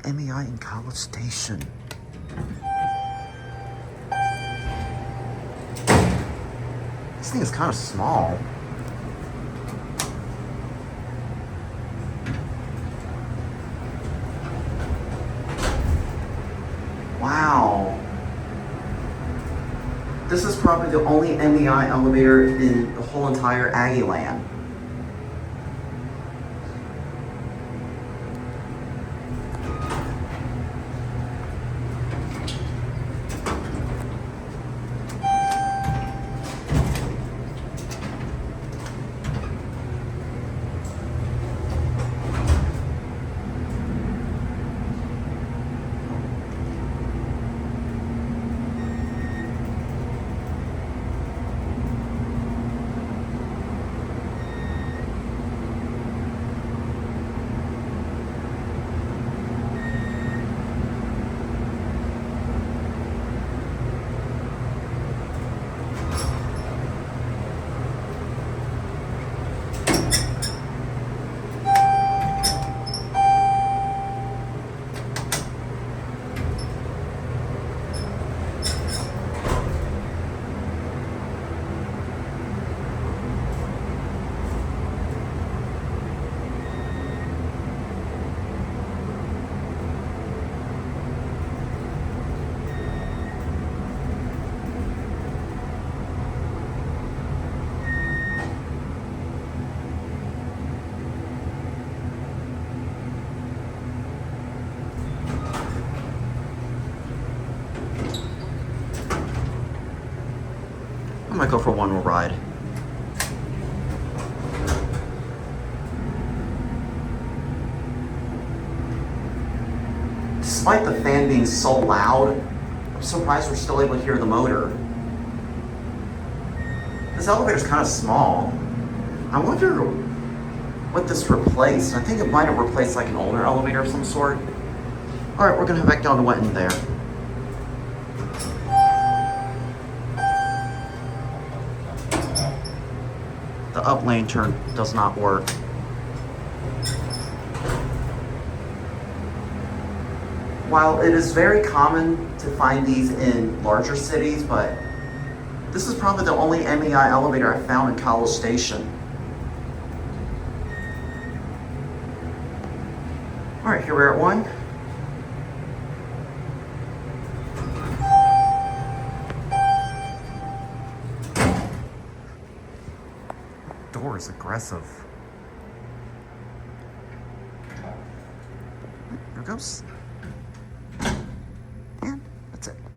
MEI in College Station. This thing is kind of small. Wow. This is probably the only MEI elevator in the whole entire Aggieland. I might go for one more ride. Despite the fan being so loud, I'm surprised we're still able to hear the motor. This elevator's kind of small. I wonder what this replaced. I think it might have replaced like an older elevator of some sort. All right, we're gonna head back down to Wenton there. The up lane turn does not work. While it is very common to find these in larger cities, but this is probably the only MEI elevator I found in College Station. All right, here we're at one. Door is aggressive. There it goes.